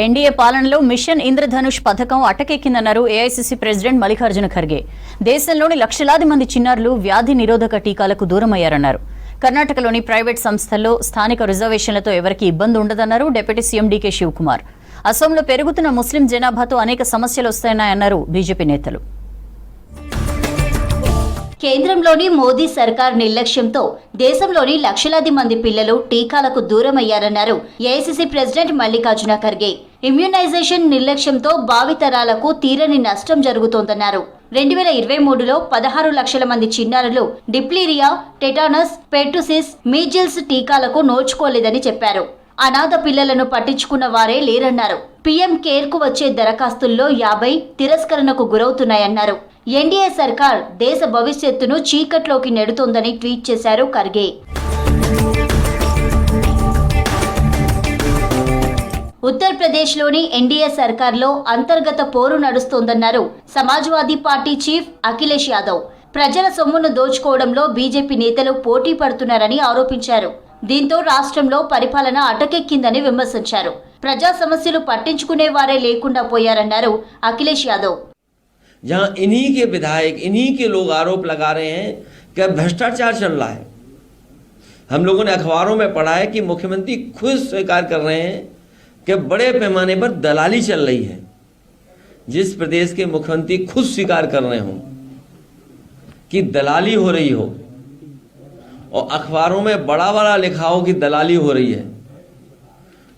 NDA పాలనలో machine Indradhanush పథకం అటకెక్కిందన్నారు AICC president Mallikarjun Kharge. దేశంలోని లక్షలాది మంది చిన్నారులు వ్యాధి నిరోధక టీకాలకు దూరమయ్యారన్నారు. కర్ణాటకలోని ప్రైవేట్ సంస్థల్లో స్థానిక రిజర్వేషన్లతో ఎవరికీ ఇబ్బంది ఉండదన్నారు డిప్యూటీ సీఎం డీకే శివకుమార్. అసోంలో పెరుగుతున్న ముస్లిం జనాభాతో అనేక సమస్యలు వస్తాయన్నారు బీజేపీ నేతలు. కేంద్రంలోని మోదీ సర్కార్ నిర్లక్ష్యంతో దేశంలోని లక్షలాది మంది పిల్లలు టీకాలకు దూరమయ్యారన్నారు AICC president Mallikarjun Kharge. Immunization నిర్లక్ష్యంతో భావితరాలకు తీరని నష్టం జరుగుతోందన్నారు. 2023లో 16 లక్షల మంది చిన్నారులు డిప్లీరియా, టెటానస్, పెర్టుసిస్, మీజిల్స్ టీకాలకు నోచుకోలేదని చెప్పారు. అనాథ పిల్లలను పట్టించుకున్న వారే లేరన్నారు. పీఎం కేర్ కు వచ్చే దరఖాస్తుల్లో 50 తిరస్కరణకు గురవుతున్నాయన్నారు. ఎన్డీఏ సర్కార్ దేశ భవిష్యత్తును చీకట్లోకి నెడుతోందని ట్వీట్ చేశారు ఖర్గే. ఉత్తరప్రదేశ్లోని ఎన్డీఏ సర్కార్లో అంతర్గత పోరు నడుస్తోందన్నారు సమాజ్వాదీ పార్టీ చీఫ్ అఖిలేష్ యాదవ్. ప్రజల సొమ్మును దోచుకోవడంలో బీజేపీ నేతలు పోటీ పడుతున్నారని ఆరోపించారు. దీంతో రాష్ట్రంలో పరిపాలన అటకెక్కిందని విమర్శించారు. ప్రజా సమస్యలు పట్టించుకునే వారే లేకుండా పోయారన్నారు అఖిలేష్ యాదవ్. जहाँ इन्हीं के विधायक, इन्हीं के लोग आरोप लगा रहे हैं कि भ्रष्टाचार चल रहा है। हम लोगों ने अखबारों में पढ़ा है कि मुख्यमंत्री खुद स्वीकार कर रहे हैं कि बड़े पैमाने पर दलाली चल रही है। जिस प्रदेश के मुख्यमंत्री खुद स्वीकार कर रहे हों कि दलाली हो रही हो और अखबारों में बड़ा बड़ा लिखा हो कि दलाली हो रही है,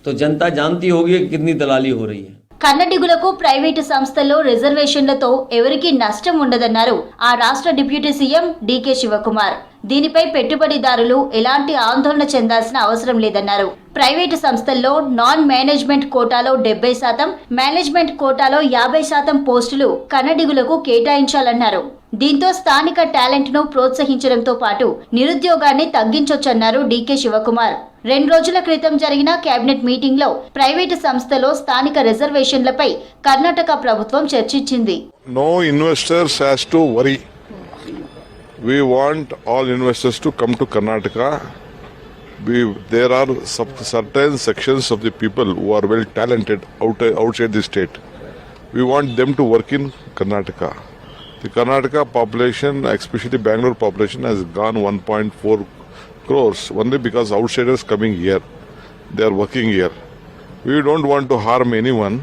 तो जनता जानती होगी कि कितनी दलाली हो रही है. కన్నడిగులకు ప్రైవేటు సంస్థల్లో రిజర్వేషన్లతో ఎవరికీ నష్టం ఉండదన్నారు ఆ రాష్ట్ర డిప్యూటీ సీఎం డీకే శివకుమార్. దీనిపై పెట్టుబడిదారులు ఎలాంటి ఆందోళన చెందాల్సిన అవసరం లేదన్నారు. ప్రైవేటు సంస్థల్లో నాన్ మేనేజ్మెంట్ కోటాలో 70%, మేనేజ్మెంట్ కోటాలో 50% పోస్టులు కన్నడిగులకు కేటాయించాలన్నారు. దీంతో స్థానిక టాలెంట్ ను ప్రోత్సహించడంతో పాటు నిరుద్యోగాన్ని తగ్గించొచ్చన్నారు డీకే శివకుమార్. 2 రోజుల క్రితం జరిగిన కేబినెట్ మీటింగ్ లో ప్రైవేటు సంస్థలో స్థానిక రిజర్వేషన్లపై కర్ణాటక ప్రభుత్వం చర్చించింది. No investors has to worry. We want all investors to come to Karnataka. There are certain sections of the people who are well talented outside the state. We want them to work in Karnataka. The Karnataka population, especially Bangalore population, has gone 1.4 crores only because outsiders coming here. They are working here. We don't want to harm anyone.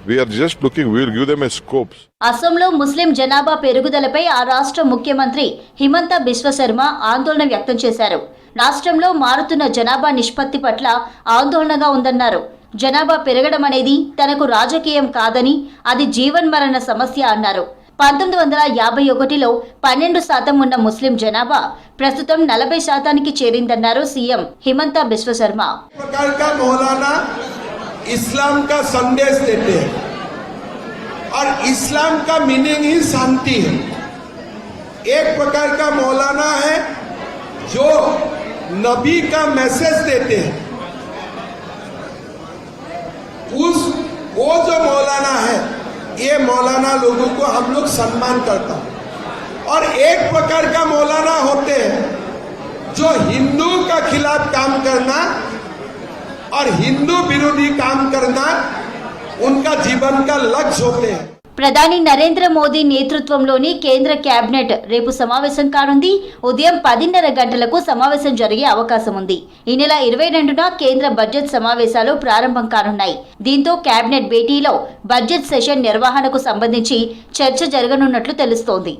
We are just looking, we will give them a scope. అసోంలో ముస్లిం జనాభా పెరుగుదలపై ఆ రాష్ట్ర ముఖ్యమంత్రి హిమంత బిశ్వ శర్మ ఆందోళన వ్యక్తం చేశారు. రాష్ట్రంలో మారుతున్న జనాభా నిష్పత్తి పట్ల ఆందోళనగా ఉందన్నారు. జనాభా పెరగడం అనేది తనకు రాజకీయం కాదని, అది జీవన్మరణ సమస్య అన్నారు. 1951లో 12% ఉన్న ముస్లిం జనాభా ప్రస్తుతం 40% చేరిందన్నారు సీఎం హిమంత బిశ్వ శర్మ. इस्लाम का संदेश देते हैं और इस्लाम का मीनिंग ही शांति है. एक प्रकार का मौलाना है जो नबी का मैसेज देते हैं. वो जो मौलाना है, ये मौलाना लोगों को हम लोग सम्मान करता है. और एक प्रकार का मौलाना होते हैं जो हिंदू का खिलाफ काम करना और हिंदू विरोधी काम करना उनका जीवन का लक्ष्य होते हैं. ప్రధాని నరేంద్ర మోదీ నేతృత్వంలోని కేంద్ర కేబినెట్ రేపు సమావేశం కానుంది. ఉదయం 10:30 గంటలకు సమావేశం జరిగే అవకాశం ఉంది. ఈ నెల 22న కేంద్ర బడ్జెట్ సమావేశాలు ప్రారంభం కానున్నాయి. దీంతో కేబినెట్ భేటీలో బడ్జెట్ సెషన్ నిర్వహణకు సంబంధించి చర్చ జరగనున్నట్లు తెలుస్తోంది.